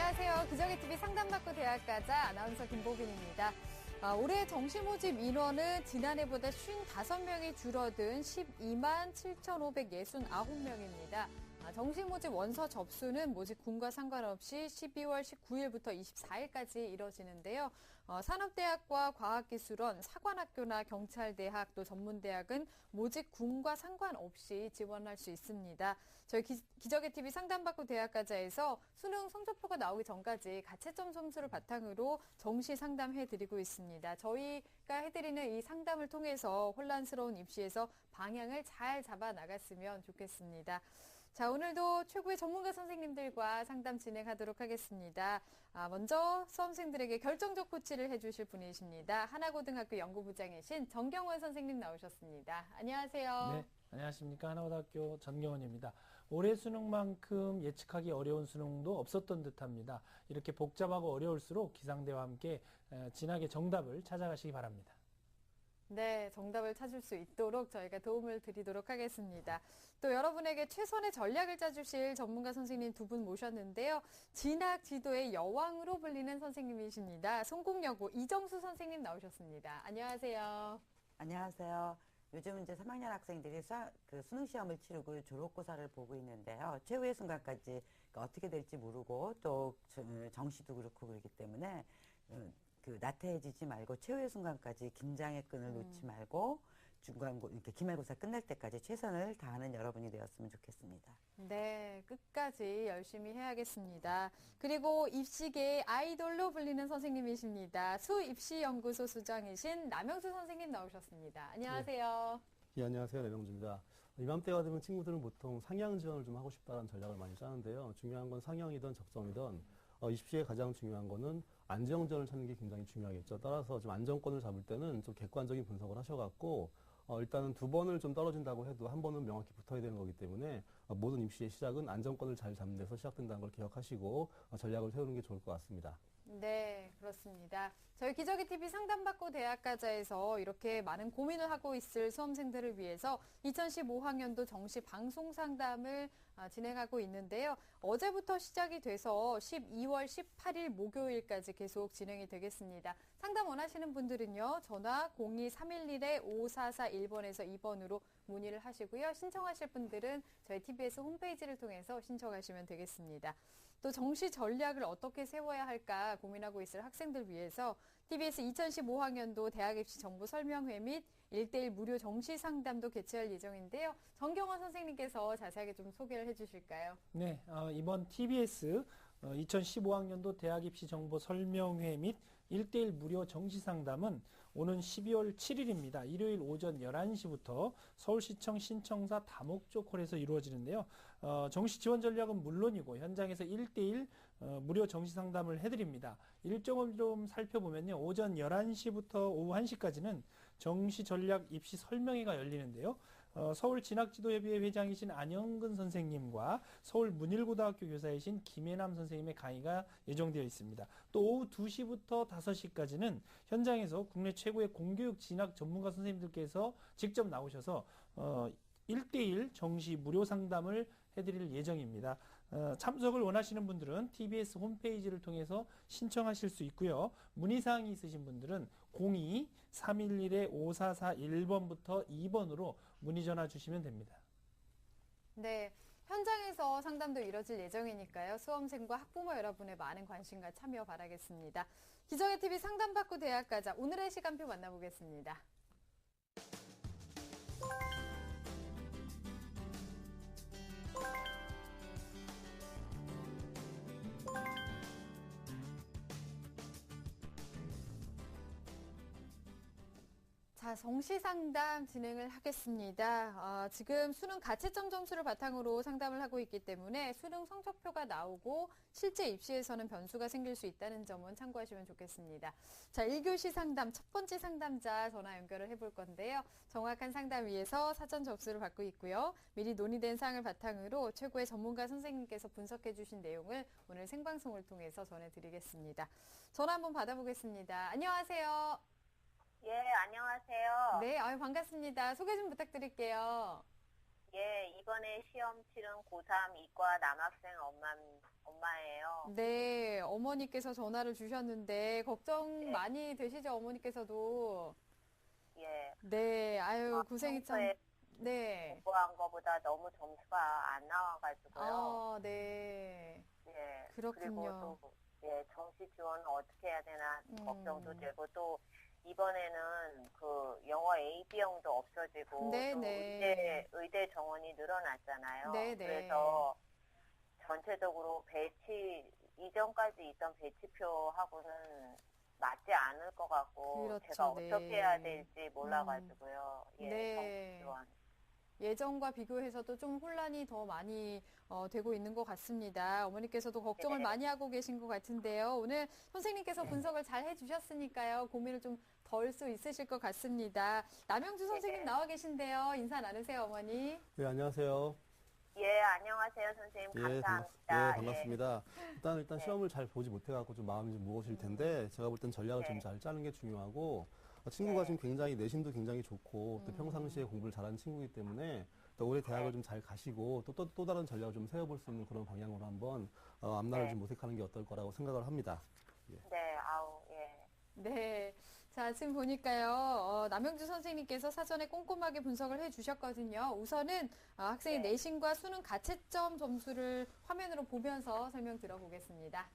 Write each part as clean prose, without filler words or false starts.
안녕하세요. 기적의TV 상담받고 대학 가자 아나운서 김보빈입니다. 올해 정시 모집 인원은 지난해보다 55명이 줄어든 122만 7,569명입니다. 정시 모집 원서 접수는 모집군과 상관없이 12월 19일부터 24일까지 이뤄지는데요. 산업대학과 과학기술원, 사관학교나 경찰대학, 또 전문대학은 모집군과 상관없이 지원할 수 있습니다. 저희 기적의TV 상담받고 대학가자에서 수능 성적표가 나오기 전까지 가채점 점수를 바탕으로 정시 상담해드리고 있습니다. 저희가 해드리는 이 상담을 통해서 혼란스러운 입시에서 방향을 잘 잡아 나갔으면 좋겠습니다. 자, 오늘도 최고의 전문가 선생님들과 상담 진행하도록 하겠습니다. 먼저 수험생들에게 결정적 코치를 해주실 분이십니다. 하나고등학교 연구부장이신 정경원 선생님 나오셨습니다. 안녕하세요. 네, 안녕하십니까. 하나고등학교 전경원입니다. 올해 수능만큼 예측하기 어려운 수능도 없었던 듯합니다. 이렇게 복잡하고 어려울수록 기상대와 함께 진하게 정답을 찾아가시기 바랍니다. 네, 정답을 찾을 수 있도록 저희가 도움을 드리도록 하겠습니다. 또 여러분에게 최선의 전략을 짜주실 전문가 선생님 두 분 모셨는데요. 진학 지도의 여왕으로 불리는 선생님이십니다. 성공여고 이정수 선생님 나오셨습니다. 안녕하세요. 안녕하세요. 요즘 이제 3학년 학생들이 수능 시험을 치르고 졸업고사를 보고 있는데요. 최후의 순간까지 어떻게 될지 모르고 또 정시도 그렇고 그렇기 때문에 나태해지지 말고 최후의 순간까지 긴장의 끈을 놓지 말고 이렇게 기말고사 끝날 때까지 최선을 다하는 여러분이 되었으면 좋겠습니다. 네, 끝까지 열심히 해야겠습니다. 그리고 입시계의 아이돌로 불리는 선생님이십니다. 수입시연구소 수장이신 남영수 선생님 나오셨습니다. 안녕하세요. 네, 안녕하세요. 남영주입니다. 이맘때가 되면 친구들은 보통 상향 지원을 좀 하고 싶다는 전략을 많이 짜는데요. 중요한 건 상향이든 적성이든 입시에 가장 중요한 거는 안정전을 찾는 게 굉장히 중요하겠죠. 따라서 좀 안정권을 잡을 때는 좀 객관적인 분석을 하셔갖고 일단은 2번을 좀 떨어진다고 해도 한 번은 명확히 붙어야 되는 거기 때문에 모든 입시의 시작은 안정권을 잘 잡는 데서 시작된다는 걸 기억하시고 전략을 세우는 게 좋을 것 같습니다. 네, 그렇습니다. 저희 기적의TV 상담받고 대학가자에서 이렇게 많은 고민을 하고 있을 수험생들을 위해서 2015학년도 정시 방송 상담을 진행하고 있는데요. 어제부터 시작이 돼서 12월 18일 목요일까지 계속 진행이 되겠습니다. 상담 원하시는 분들은요. 전화 02-311-5441번에서 2번으로 문의를 하시고요. 신청하실 분들은 저희 TBS 홈페이지를 통해서 신청하시면 되겠습니다. 또 정시 전략을 어떻게 세워야 할까 고민하고 있을 학생들 위해서 TBS 2015학년도 대학입시 정보 설명회 및 1:1 무료 정시 상담도 개최할 예정인데요. 정경원 선생님께서 자세하게 좀 소개를 해주실까요? 네, 이번 TBS 2015학년도 대학입시 정보 설명회 및 1:1 무료 정시 상담은 오는 12월 7일입니다. 일요일 오전 11시부터 서울시청 신청사 다목적 홀에서 이루어지는데요. 정시 지원 전략은 물론이고 현장에서 1:1 무료 정시 상담을 해드립니다. 일정을 좀 살펴보면요. 오전 11시부터 오후 1시까지는 정시 전략 입시 설명회가 열리는데요. 서울진학지도협의회 회장이신 안영근 선생님과 서울문일고등학교 교사이신 김혜남 선생님의 강의가 예정되어 있습니다. 또 오후 2시부터 5시까지는 현장에서 국내 최고의 공교육 진학 전문가 선생님들께서 직접 나오셔서 1:1 정시 무료 상담을 해드릴 예정입니다. 참석을 원하시는 분들은 TBS 홈페이지를 통해서 신청하실 수 있고요. 문의사항이 있으신 분들은 02-311-5441번부터 2번으로 문의 전화 주시면 됩니다. 네, 현장에서 상담도 이뤄질 예정이니까요. 수험생과 학부모 여러분의 많은 관심과 참여 바라겠습니다. 기적의TV 상담받고 대학가자 오늘의 시간표 만나보겠습니다. 자, 정시 상담 진행을 하겠습니다. 지금 수능 가채점 점수를 바탕으로 상담을 하고 있기 때문에 수능 성적표가 나오고 실제 입시에서는 변수가 생길 수 있다는 점은 참고하시면 좋겠습니다. 자, 1교시 상담 첫 번째 상담자 전화 연결을 해볼 건데요. 정확한 상담 위해서 사전 접수를 받고 있고요. 미리 논의된 사항을 바탕으로 최고의 전문가 선생님께서 분석해 주신 내용을 오늘 생방송을 통해서 전해드리겠습니다. 전화 한번 받아보겠습니다. 안녕하세요. 예, 안녕하세요. 네, 반갑습니다. 소개 좀 부탁드릴게요. 예, 이번에 시험 치른 고3 이과 남학생 엄마예요. 네, 어머니께서 전화를 주셨는데 걱정 네. 많이 되시죠, 어머니께서도. 예. 네, 아유, 고생이 참. 평소에 네. 공부한 거보다 너무 점수가 안 나와가지고요. 아, 네. 예. 그렇군요. 그리고 또, 예, 정시 지원은 어떻게 해야 되나 걱정도 되고, 또, 이번에는 그 영어 AB형도 없어지고, 네네. 또 의대 정원이 늘어났잖아요. 네네. 그래서 전체적으로 이전까지 있던 배치표하고는 맞지 않을 것 같고, 그렇죠, 제가 네. 어떻게 해야 될지 몰라가지고요. 예, 네. 정시 지원. 예전과 비교해서도 좀 혼란이 더 많이 되고 있는 것 같습니다. 어머니께서도 걱정을 네. 많이 하고 계신 것 같은데요. 오늘 선생님께서 분석을 잘 해주셨으니까요. 고민을 좀 덜 수 있으실 것 같습니다. 남영주 선생님 네. 나와 계신데요. 인사 나누세요, 어머니. 네, 안녕하세요. 예, 안녕하세요, 선생님. 예, 감사합니다. 반갑습니다. 일단 네. 시험을 잘 보지 못해갖고 좀 마음이 좀 무거우실 텐데, 제가 볼 땐 전략을 네. 좀 잘 짜는 게 중요하고, 친구가 네. 지금 굉장히 내신도 굉장히 좋고, 또 평상시에 공부를 잘하는 친구이기 때문에, 또 올해 대학을 좀 잘 가시고, 또 다른 전략을 좀 세워볼 수 있는 그런 방향으로 한번, 앞날을 네. 좀 모색하는 게 어떨 거라고 생각을 합니다. 네, 아우, 예. 네. 자, 지금 보니까요, 남영주 선생님께서 사전에 꼼꼼하게 분석을 해주셨거든요. 우선은 학생의 네. 내신과 수능 가채점 점수를 화면으로 보면서 설명 들어보겠습니다.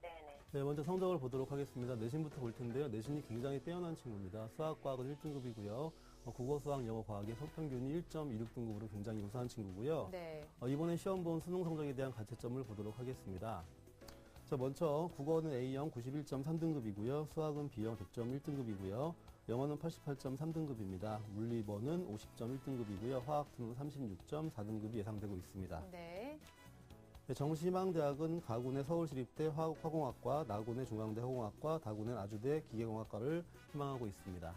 네네. 네, 먼저 성적을 보도록 하겠습니다. 내신부터 볼 텐데요. 내신이 굉장히 뛰어난 친구입니다. 수학, 과학은 1등급이고요. 국어, 수학, 영어, 과학의 평균이 1.26등급으로 굉장히 우수한 친구고요. 네. 이번에 시험 본 수능 성적에 대한 가채점을 보도록 하겠습니다. 자, 먼저 국어는 A형 91.3등급이고요. 수학은 B형 100.1등급이고요. 영어는 88.3등급입니다. 물리 2번은 50.1등급이고요. 화학2는 36.4등급이 예상되고 있습니다. 네. 네, 정시희망대학은 가군의 서울시립대 화공학과, 나군의 중앙대 화공학과, 다군의 아주대 기계공학과를 희망하고 있습니다.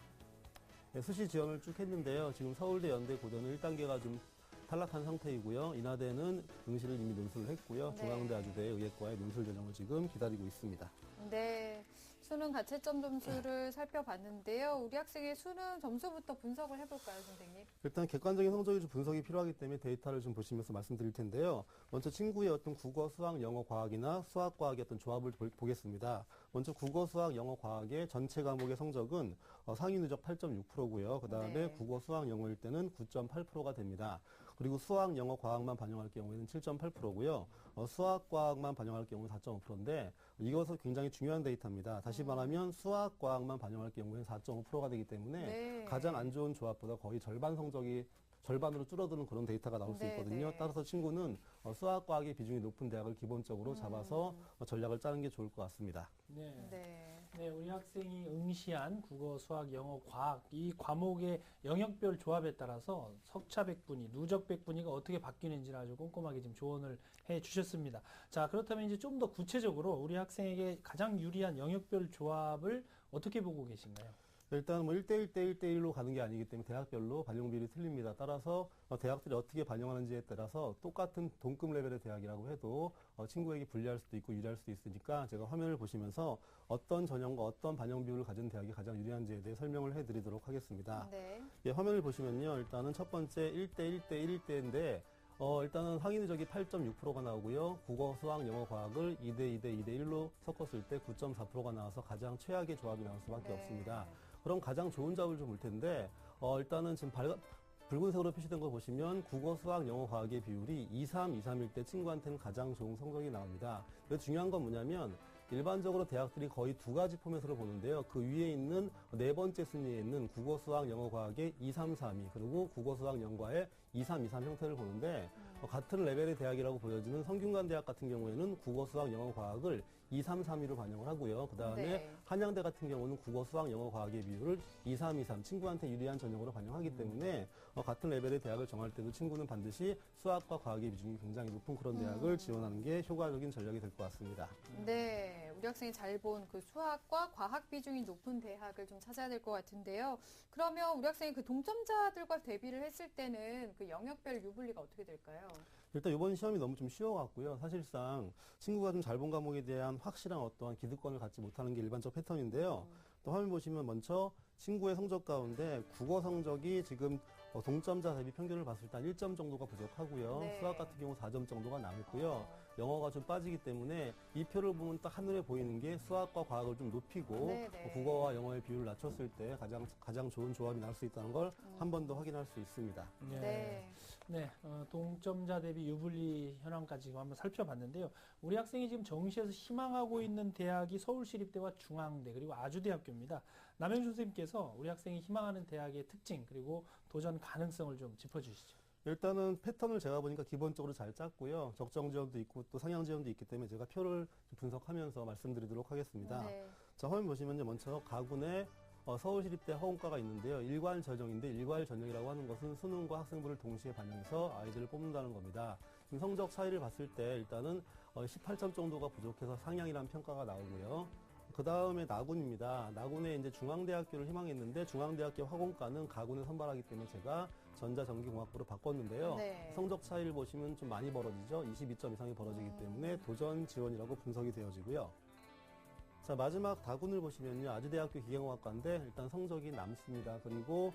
네, 수시 지원을 쭉 했는데요. 지금 서울대, 연대, 고대는 1단계가 좀 탈락한 상태이고요. 인하대는 응시를 이미 논술을 했고요. 네. 중앙대, 아주대, 의예과의 논술 전형을 지금 기다리고 있습니다. 네. 수능 가채점 점수를 살펴봤는데요. 우리 학생의 수능 점수부터 분석을 해볼까요, 선생님? 일단 객관적인 성적이 좀 분석이 필요하기 때문에 데이터를 좀 보시면서 말씀드릴 텐데요. 먼저 친구의 어떤 국어, 수학, 영어, 과학이나 수학, 과학의 어떤 조합을 보겠습니다. 먼저 국어, 수학, 영어, 과학의 전체 과목의 성적은 상위 누적 8.6%고요. 그 다음에 네. 국어, 수학, 영어일 때는 9.8%가 됩니다. 그리고 수학, 영어, 과학만 반영할 경우에는 7.8%고요. 수학, 과학만 반영할 경우는 4.5%인데 이것은 굉장히 중요한 데이터입니다. 다시 말하면 수학, 과학만 반영할 경우에는 4.5%가 되기 때문에 네. 가장 안 좋은 조합보다 거의 절반 성적이 절반으로 줄어드는 그런 데이터가 나올 수 네, 있거든요. 네. 따라서 친구는 수학, 과학의 비중이 높은 대학을 기본적으로 잡아서 전략을 짜는 게 좋을 것 같습니다. 네. 네. 네, 우리 학생이 응시한 국어, 수학, 영어, 과학 이 과목의 영역별 조합에 따라서 석차 백분위, 누적 백분위가 어떻게 바뀌는지를 아주 꼼꼼하게 지금 조언을 해 주셨습니다. 자, 그렇다면 이제 좀 더 구체적으로 우리 학생에게 가장 유리한 영역별 조합을 어떻게 보고 계신가요? 일단 뭐 1대1 대 1대1로 가는 게 아니기 때문에 대학별로 반영 비율이 틀립니다. 따라서 대학들이 어떻게 반영하는지에 따라서 똑같은 동급 레벨의 대학이라고 해도 친구에게 불리할 수도 있고 유리할 수도 있으니까 제가 화면을 보시면서 어떤 전형과 어떤 반영 비율을 가진 대학이 가장 유리한지에 대해 설명을 해드리도록 하겠습니다. 네. 예, 화면을 보시면요. 일단은 첫 번째 1대1 대 1대인데 일단은 상위 누적이 8.6%가 나오고요. 국어, 수학, 영어, 과학을 2대2 대 2대1로 섞었을 때 9.4%가 나와서 가장 최악의 조합이 나올 수밖에 네. 없습니다. 그럼 가장 좋은 조합을 좀 볼 텐데 일단은 지금 붉은색으로 표시된 거 보시면 국어, 수학, 영어, 과학의 비율이 2, 3, 2, 3일 때 친구한테는 가장 좋은 성적이 나옵니다. 중요한 건 뭐냐면 일반적으로 대학들이 거의 두 가지 포맷으로 보는데요. 그 위에 있는 네 번째 순위에 있는 국어, 수학, 영어, 과학의 2, 3, 3위 그리고 국어, 수학, 영과의 2, 3, 2, 3 형태를 보는데 같은 레벨의 대학이라고 보여지는 성균관 대학 같은 경우에는 국어, 수학, 영어, 과학을 2, 3, 3위로 반영을 하고요. 그 다음에 네. 한양대 같은 경우는 국어, 수학, 영어, 과학의 비율을 2, 3, 2, 3 친구한테 유리한 전형으로 반영하기 때문에 같은 레벨의 대학을 정할 때도 친구는 반드시 수학과 과학의 비중이 굉장히 높은 그런 대학을 지원하는 게 효과적인 전략이 될 것 같습니다. 네. 우리 학생이 잘 본 그 수학과 과학 비중이 높은 대학을 좀 찾아야 될 것 같은데요. 그러면 우리 학생이 그 동점자들과 대비를 했을 때는 그 영역별 유불리가 어떻게 될까요? 일단 이번 시험이 너무 좀 쉬워갖고요. 사실상 친구가 좀 잘 본 과목에 대한 확실한 어떠한 기득권을 갖지 못하는 게 일반적 패턴인데요. 또 화면 보시면 먼저 친구의 성적 가운데 국어 성적이 지금 동점자 대비 평균을 봤을 때 한 1점 정도가 부족하고요. 네. 수학 같은 경우 4점 정도가 남았고요. 영어가 좀 빠지기 때문에 이 표를 보면 딱 한눈에 보이는 게 수학과 과학을 좀 높이고 네네. 국어와 영어의 비율을 낮췄을 때 가장 좋은 조합이 나올 수 있다는 걸 한 번 더 확인할 수 있습니다. 네. 네, 동점자 대비 유불리 현황까지 지금 한번 살펴봤는데요. 우리 학생이 지금 정시에서 희망하고 있는 대학이 서울시립대와 중앙대 그리고 아주대학교입니다. 남영준 선생님께서 우리 학생이 희망하는 대학의 특징 그리고 도전 가능성을 좀 짚어주시죠. 일단은 패턴을 제가 보니까 기본적으로 잘 짰고요. 적정 지원도 있고 또 상향 지원도 있기 때문에 제가 표를 좀 분석하면서 말씀드리도록 하겠습니다. 네. 자, 화면 보시면요. 먼저 가군에 서울시립대 허용과가 있는데요. 일괄 전형인데 일괄 전형이라고 하는 것은 수능과 학생부를 동시에 반영해서 아이들을 뽑는다는 겁니다. 지금 성적 차이를 봤을 때 일단은 18점 정도가 부족해서 상향이라는 평가가 나오고요. 그 다음에 나군입니다. 나군에 이제 중앙대학교를 희망했는데 중앙대학교 화공과는 가군에 선발하기 때문에 제가 전자전기공학부로 바꿨는데요. 네. 성적 차이를 보시면 좀 많이 벌어지죠. 22점 이상이 벌어지기 때문에 도전 지원이라고 분석이 되어지고요. 자, 마지막 다군을 보시면요. 아주대학교 기계공학과인데 일단 성적이 남습니다. 그리고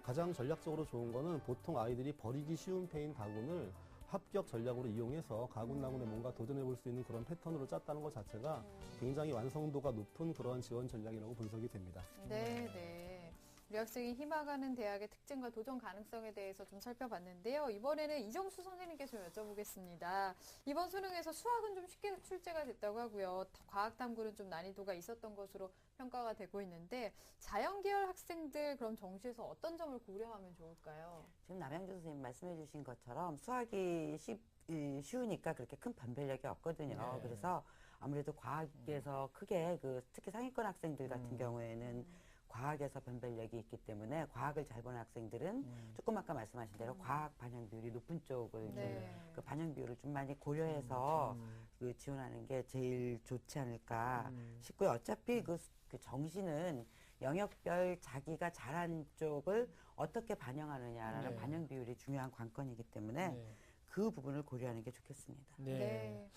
가장 전략적으로 좋은 거는 보통 아이들이 버리기 쉬운 패인 다군을 합격 전략으로 이용해서 가군 나군에 뭔가 도전해 볼 수 있는 그런 패턴으로 짰다는 것 자체가 굉장히 완성도가 높은 그런 지원 전략이라고 분석이 됩니다. 네, 네. 우리 학생이 희망하는 대학의 특징과 도전 가능성에 대해서 좀 살펴봤는데요. 이번에는 이정수 선생님께 좀 여쭤보겠습니다. 이번 수능에서 수학은 좀 쉽게 출제가 됐다고 하고요. 과학 탐구는 좀 난이도가 있었던 것으로 평가가 되고 있는데 자연계열 학생들 그럼 정시에서 어떤 점을 고려하면 좋을까요? 지금 남양주 선생님 말씀해 주신 것처럼 수학이 쉬우니까 그렇게 큰 변별력이 없거든요. 네. 그래서 아무래도 과학에서 크게 특히 상위권 학생들 같은 경우에는 과학에서 변별력이 있기 때문에 과학을 잘 보는 학생들은 조금 아까 말씀하신 대로 과학 반영 비율이 높은 쪽을 좀 네. 그 반영 비율을 좀 많이 고려해서 그 지원하는 게 제일 좋지 않을까 싶고요. 어차피 그 정시는 영역별 자기가 잘한 쪽을 어떻게 반영하느냐라는 네. 반영 비율이 중요한 관건이기 때문에 네. 그 부분을 고려하는 게 좋겠습니다. 네.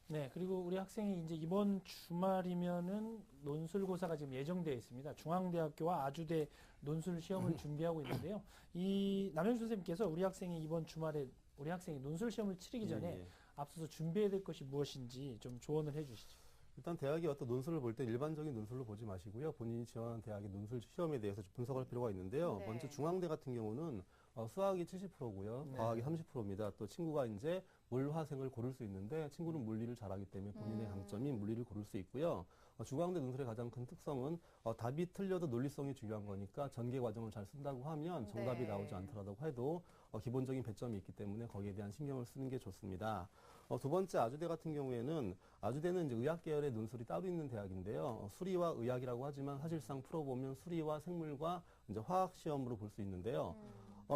네, 그리고 우리 학생이 이제 이번 주말이면은 논술고사가 지금 예정되어 있습니다. 중앙대학교와 아주대 논술 시험을 준비하고 있는데요. 이 남현수 선생님께서 우리 학생이 이번 주말에 우리 학생이 논술 시험을 치르기 전에 예. 앞서서 준비해야 될 것이 무엇인지 좀 조언을 해주시죠. 일단 대학이 어떤 논술을 볼 때 일반적인 논술로 보지 마시고요. 본인이 지원하는 대학의 논술 시험에 대해서 좀 분석할 필요가 있는데요. 네. 먼저 중앙대 같은 경우는 수학이 70%고요. 네. 과학이 30%입니다. 또 친구가 이제 물화생을 고를 수 있는데 친구는 물리를 잘하기 때문에 본인의 강점인 물리를 고를 수 있고요. 중앙대 논술의 가장 큰 특성은 답이 틀려도 논리성이 중요한 거니까 전개 과정을 잘 쓴다고 하면 정답이 네. 나오지 않더라도 해도 기본적인 배점이 있기 때문에 거기에 대한 신경을 쓰는 게 좋습니다. 두 번째 아주대 같은 경우에는 아주대는 이제 의학 계열의 논술이 따로 있는 대학인데요. 수리와 의학이라고 하지만 사실상 풀어보면 수리와 생물과 이제 화학 시험으로 볼 수 있는데요.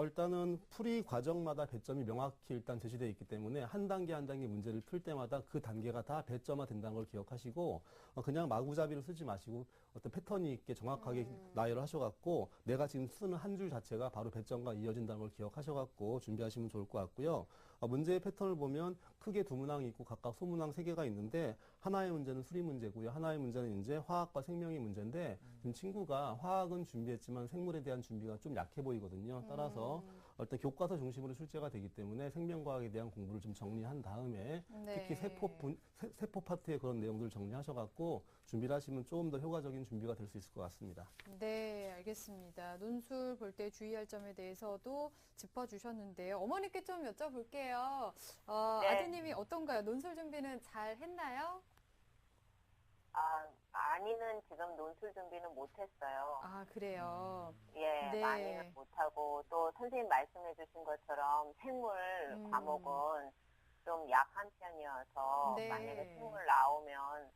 일단은 풀이 과정마다 배점이 명확히 일단 제시되어 있기 때문에 한 단계 한 단계 문제를 풀 때마다 그 단계가 다 배점화 된다는 걸 기억하시고 그냥 마구잡이로 쓰지 마시고 어떤 패턴이 있게 정확하게 나열을 하셔갖고 내가 지금 쓰는 한 줄 자체가 바로 배점과 이어진다는 걸 기억하셔갖고 준비하시면 좋을 것 같고요. 문제의 패턴을 보면 크게 두 문항이 있고 각각 소문항 3개가 있는데 하나의 문제는 수리 문제고요. 하나의 문제는 이제 화학과 생명의 문제인데 지금 친구가 화학은 준비했지만 생물에 대한 준비가 좀 약해 보이거든요. 따라서 일단 교과서 중심으로 출제가 되기 때문에 생명과학에 대한 공부를 좀 정리한 다음에 네. 특히 세포 파트의 그런 내용들을 정리하셔갖고 준비를 하시면 조금 더 효과적인 준비가 될 수 있을 것 같습니다. 네, 알겠습니다. 논술 볼 때 주의할 점에 대해서도 짚어주셨는데요. 어머니께 좀 여쭤볼게요. 네. 아드님이 어떤가요? 논술 준비는 잘 했나요? 많이는 지금 논술 준비는 못했어요. 아, 그래요. 예, 네. 많이는 못하고 또 선생님 말씀해주신 것처럼 생물 과목은 좀 약한 편이어서 네. 만약에 생물 나오면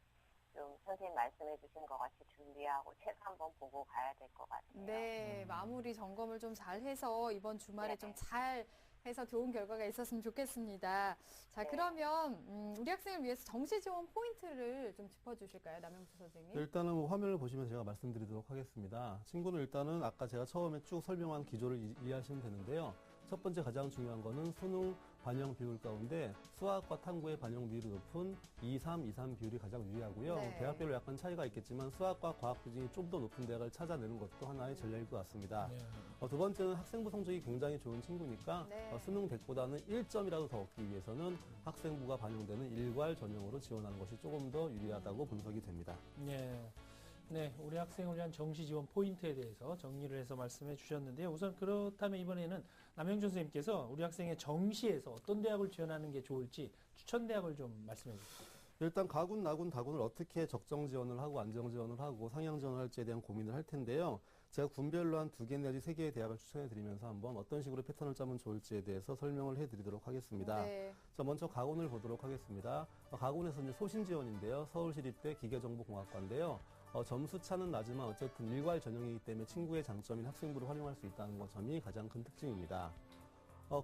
좀 선생님 말씀해주신 것 같이 준비하고 책 한번 보고 가야 될 것 같아요. 네, 마무리 점검을 좀 잘 해서 이번 주말에 네. 좀 잘 해서 좋은 결과가 있었으면 좋겠습니다. 자, 네. 그러면 우리 학생을 위해서 정시 지원 포인트를 좀 짚어주실까요, 남영수 선생님? 일단은 화면을 보시면 제가 말씀드리도록 하겠습니다. 친구는 일단은 아까 제가 처음에 쭉 설명한 기조를 이해하시면 되는데요. 첫 번째 가장 중요한 거는 수능 반영 비율 가운데 수학과 탐구의 반영 비율이 높은 2, 3 비율이 가장 유리하고요. 네. 대학별로 약간 차이가 있겠지만 수학과 과학 비중이 좀 더 높은 대학을 찾아내는 것도 하나의 전략일 것 같습니다. 네. 두 번째는 학생부 성적이 굉장히 좋은 친구니까 네. 수능 100보다는 1점이라도 더 얻기 위해서는 학생부가 반영되는 일괄 전형으로 지원하는 것이 조금 더 유리하다고 분석이 됩니다. 네. 네, 우리 학생을 위한 정시 지원 포인트에 대해서 정리를 해서 말씀해 주셨는데요. 우선 그렇다면 이번에는 남영준 선생님께서 우리 학생의 정시에서 어떤 대학을 지원하는 게 좋을지 추천 대학을 좀 말씀해 주세요. 일단 가군, 나군, 다군을 어떻게 적정 지원을 하고 안정 지원을 하고 상향 지원을 할지에 대한 고민을 할 텐데요. 제가 군별로 한 2개 내지 3개의 대학을 추천해 드리면서 한번 어떤 식으로 패턴을 짜면 좋을지에 대해서 설명을 해 드리도록 하겠습니다. 네. 자, 먼저 가군을 보도록 하겠습니다. 가군에서 이제 소신 지원인데요. 서울시립대 기계정보공학과인데요. 점수 차는 나지만 어쨌든 일괄 전형이기 때문에 친구의 장점인 학생부를 활용할 수 있다는 것 점이 가장 큰 특징입니다.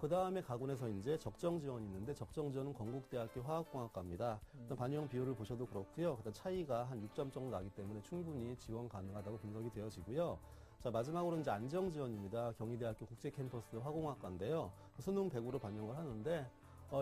그 다음에 가군에서 이제 적정 지원이 있는데 적정 지원은 건국대학교 화학공학과입니다. 일단 반영 비율을 보셔도 그렇고요. 그다음 차이가 한 6점 정도 나기 때문에 충분히 지원 가능하다고 분석이 되어지고요. 자, 마지막으로 이제 안정 지원입니다. 경희대학교 국제캠퍼스 화공학과인데요. 수능 100으로 반영을 하는데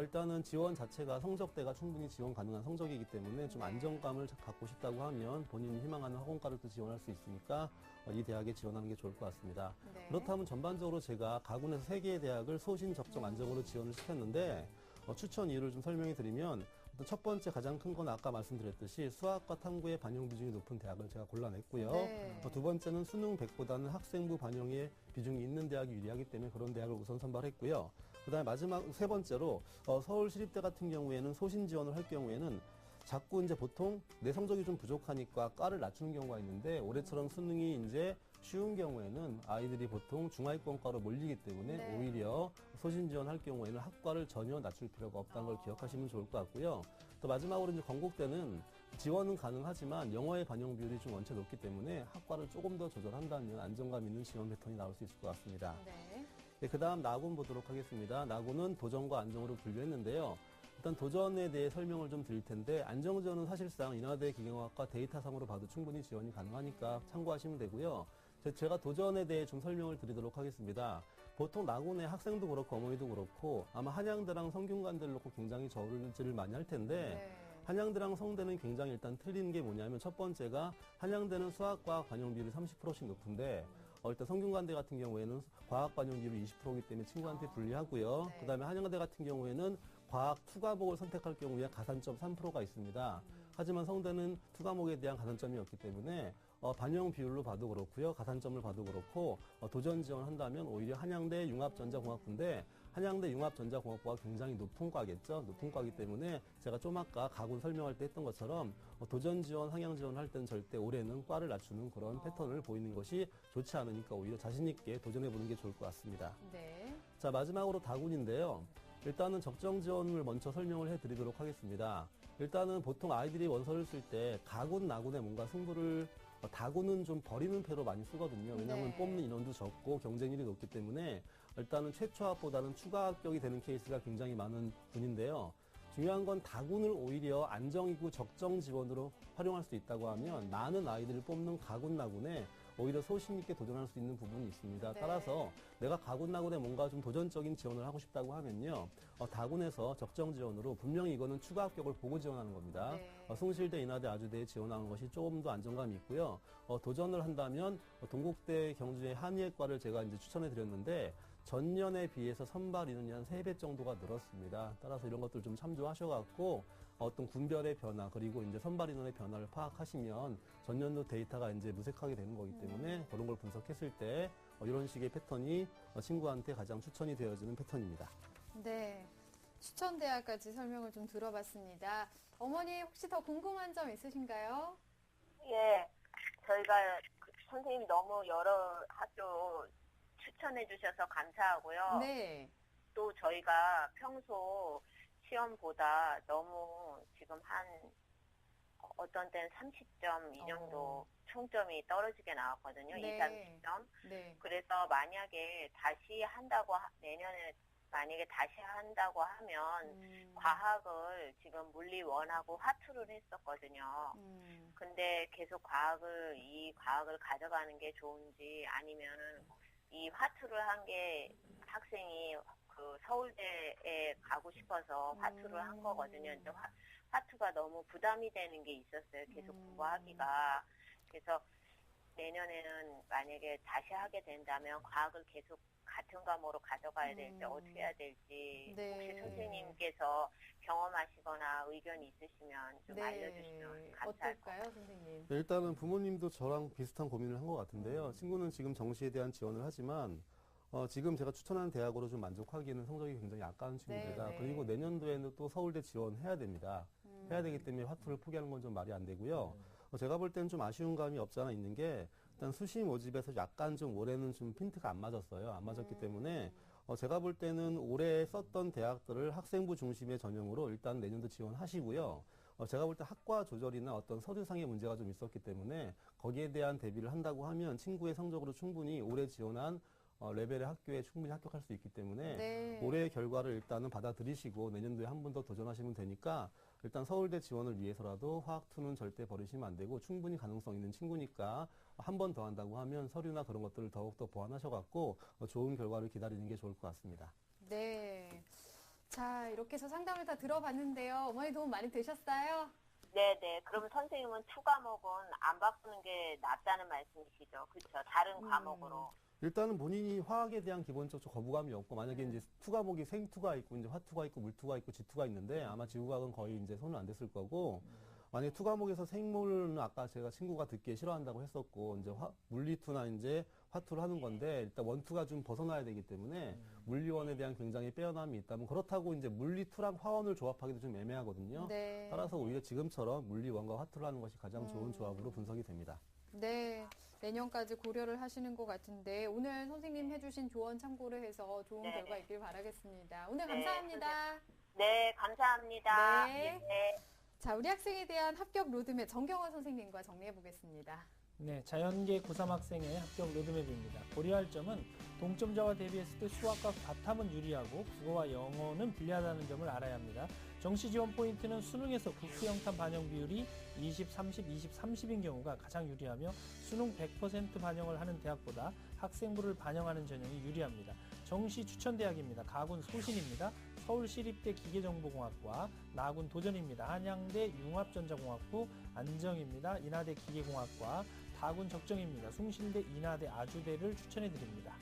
일단은 지원 자체가 성적대가 충분히 지원 가능한 성적이기 때문에 좀 네. 안정감을 갖고 싶다고 하면 본인이 희망하는 학원과를 또 지원할 수 있으니까 이 대학에 지원하는 게 좋을 것 같습니다. 네. 그렇다면 전반적으로 제가 가군에서 3개의 대학을 소신 적정 안정으로 지원을 시켰는데 추천 이유를 좀 설명해 드리면 첫 번째 가장 큰 건 아까 말씀드렸듯이 수학과 탐구의 반영 비중이 높은 대학을 제가 골라냈고요. 네. 두 번째는 수능 100보다는 학생부 반영의 비중이 있는 대학이 유리하기 때문에 그런 대학을 우선 선발했고요. 그다음에 마지막 세 번째로 서울시립대 같은 경우에는 소신 지원을 할 경우에는 자꾸 이제 보통 내 성적이 좀 부족하니까 과를 낮추는 경우가 있는데 올해처럼 수능이 이제 쉬운 경우에는 아이들이 보통 중하위권과로 몰리기 때문에 네. 오히려 소신 지원할 경우에는 학과를 전혀 낮출 필요가 없다는 걸 기억하시면 좋을 것 같고요. 또 마지막으로 이제 건국대는 지원은 가능하지만 영어의 반영 비율이 좀 원체 높기 때문에 학과를 조금 더 조절한다면 안정감 있는 지원 패턴이 나올 수 있을 것 같습니다. 네. 네, 그 다음 나군 보도록 하겠습니다. 나군은 도전과 안정으로 분류했는데요. 일단 도전에 대해 설명을 좀 드릴 텐데 안정지원은 사실상 인하대 기계공학과 데이터상으로 봐도 충분히 지원이 가능하니까 참고하시면 되고요. 제가 도전에 대해 좀 설명을 드리도록 하겠습니다. 보통 나군의 학생도 그렇고 어머니도 그렇고 아마 한양대랑 성균관대를 놓고 굉장히 저울질을 많이 할 텐데 네. 한양대랑 성대는 굉장히 일단 틀린 게 뭐냐면 첫 번째가 한양대는 수학과학 반영 비율이 30%씩 높은데 일단 성균관대 같은 경우에는 과학 반영 비율이 20%이기 때문에 친구한테 불리하고요. 네. 그다음에 한양대 같은 경우에는 과학 투과목을 선택할 경우에 가산점 3%가 있습니다. 하지만 성대는 투과목에 대한 가산점이 없기 때문에 반영 비율로 봐도 그렇고요. 가산점을 봐도 그렇고 도전 지원한다면 오히려 한양대 융합전자공학부인데 한양대 융합전자공학부가 굉장히 높은 과겠죠. 높은 과이기 때문에 제가 좀 아까 가군 설명할 때 했던 것처럼 도전 지원, 상향 지원 할 때는 절대 올해는 과를 낮추는 그런 패턴을 보이는 것이 좋지 않으니까 오히려 자신 있게 도전해보는 게 좋을 것 같습니다. 네. 자, 마지막으로 다군인데요. 일단은 적정 지원을 먼저 설명을 해드리도록 하겠습니다. 일단은 보통 아이들이 원서를 쓸 때 가군, 나군에 뭔가 승부를 다군은 좀 버리는 패로 많이 쓰거든요. 왜냐하면 네. 뽑는 인원도 적고 경쟁률이 높기 때문에 일단은 최초 합보다는 추가 합격이 되는 케이스가 굉장히 많은 군인데요. 중요한 건 다군을 오히려 안정이고 적정 지원으로 활용할 수 있다고 하면 많은 아이들을 뽑는 가군, 나군에 오히려 소신 있게 도전할 수 있는 부분이 있습니다. 네. 따라서 내가 가군, 나군에 뭔가 좀 도전적인 지원을 하고 싶다고 하면요. 다군에서 적정 지원으로 분명히 이거는 추가 합격을 보고 지원하는 겁니다. 네. 숭실대, 인하대, 아주대에 지원하는 것이 조금 더 안정감이 있고요. 도전을 한다면 동국대, 경주의 한의학과를 제가 이제 추천해 드렸는데 전년에 비해서 선발 인원이 한 3배 정도가 늘었습니다. 따라서 이런 것들 좀 참조하셔갖고 어떤 군별의 변화 그리고 이제 선발 인원의 변화를 파악하시면 전년도 데이터가 이제 무색하게 되는 거기 때문에 그런 걸 분석했을 때 이런 식의 패턴이 친구한테 가장 추천이 되어지는 패턴입니다. 네. 추천 대학까지 설명을 좀 들어봤습니다. 어머니 혹시 더 궁금한 점 있으신가요? 예, 저희가 선생님이 너무 여러 학교 추천해 주셔서 감사하고요. 네. 또 저희가 평소 시험보다 너무 지금 한 어떤 때는 30점 이 정도 총점이 떨어지게 나왔거든요. 네. 2, 30점. 네. 그래서 만약에 다시 한다고 내년에 만약에 다시 한다고 하면 과학을 지금 물리 1하고 화투를 했었거든요. 근데 계속 이 과학을 가져가는 게 좋은지 아니면은 이 화투를 한 게 학생이 그 서울대에 가고 싶어서 화투를 한 거거든요. 근데 화투가 너무 부담이 되는 게 있었어요. 계속 공부하기가. 그래서 내년에는 만약에 다시 하게 된다면 과학을 계속 같은 과목으로 가져가야 될지 어떻게 해야 될지 네. 혹시 선생님께서 경험하시거나 의견이 있으시면 좀 네. 알려주시면 감사할 것 같아요. 어떨까요, 선생님? 네, 일단은 부모님도 저랑 비슷한 고민을 한 것 같은데요. 친구는 지금 정시에 대한 지원을 하지만 지금 제가 추천하는 대학으로 좀 만족하기에는 성적이 굉장히 아까운 친구들이다. 네. 그리고 내년도에는 또 서울대 지원해야 됩니다. 해야 되기 때문에 화투를 포기하는 건 좀 말이 안 되고요. 제가 볼 때는 좀 아쉬운 감이 없지 않아 있는 게 일단 수시 모집에서 약간 좀 올해는 좀 핀트가 안 맞았어요. 안 맞았기 때문에 제가 볼 때는 올해 썼던 대학들을 학생부 중심의 전형으로 일단 내년도 지원하시고요. 제가 볼 때 학과 조절이나 어떤 서류상의 문제가 좀 있었기 때문에 거기에 대한 대비를 한다고 하면 친구의 성적으로 충분히 올해 지원한 레벨의 학교에 충분히 합격할 수 있기 때문에 네. 올해의 결과를 일단은 받아들이시고 내년도에 한 번 더 도전하시면 되니까 일단 서울대 지원을 위해서라도 화학투는 절대 버리시면 안 되고 충분히 가능성 있는 친구니까 한 번 더 한다고 하면 서류나 그런 것들을 더욱더 보완하셔갖고 좋은 결과를 기다리는 게 좋을 것 같습니다. 네. 자, 이렇게 해서 상담을 다 들어봤는데요. 어머니 도움 많이 되셨어요? 네네. 그러면 선생님은 투 과목은 안 바꾸는 게 낫다는 말씀이시죠? 그렇죠. 다른 과목으로. 일단은 본인이 화학에 대한 기본적 거부감이 없고 만약에 이제 투 과목이 생투가 있고 이제 화투가 있고 물투가 있고 지투가 있는데 아마 지구과학은 거의 이제 손을 안 댔을 거고 만약에 투 과목에서 생물은 아까 제가 친구가 듣기에 싫어한다고 했었고 이제 물리투나 이제 화투를 하는 건데 일단 원투가 좀 벗어나야 되기 때문에 물리원에 대한 굉장히 빼어남이 있다면 그렇다고 이제 물리투랑 화원을 조합하기도 좀 애매하거든요. 네. 따라서 오히려 지금처럼 물리원과 화투를 하는 것이 가장 좋은 조합으로 분석이 됩니다. 네. 내년까지 고려를 하시는 것 같은데 오늘 선생님 해주신 조언 참고를 해서 좋은 네. 결과 있길 바라겠습니다. 오늘 네, 감사합니다. 네, 감사합니다. 네. 네. 자, 우리 학생에 대한 합격 로드맵 정경원 선생님과 정리해 보겠습니다. 네, 자연계 고3 학생의 합격 로드맵입니다. 고려할 점은 동점자와 대비했을 때 수학과 과탐은 유리하고 국어와 영어는 불리하다는 점을 알아야 합니다. 정시 지원 포인트는 수능에서 국수 영탐 반영 비율이 20, 30, 20, 30인 경우가 가장 유리하며 수능 100% 반영을 하는 대학보다 학생부를 반영하는 전형이 유리합니다. 정시 추천 대학입니다. 가군 소신입니다. 서울시립대 기계정보공학과, 나군 도전입니다. 한양대 융합전자공학부, 안정입니다. 인하대 기계공학과, 다군 적정입니다. 숭실대, 인하대, 아주대를 추천해 드립니다.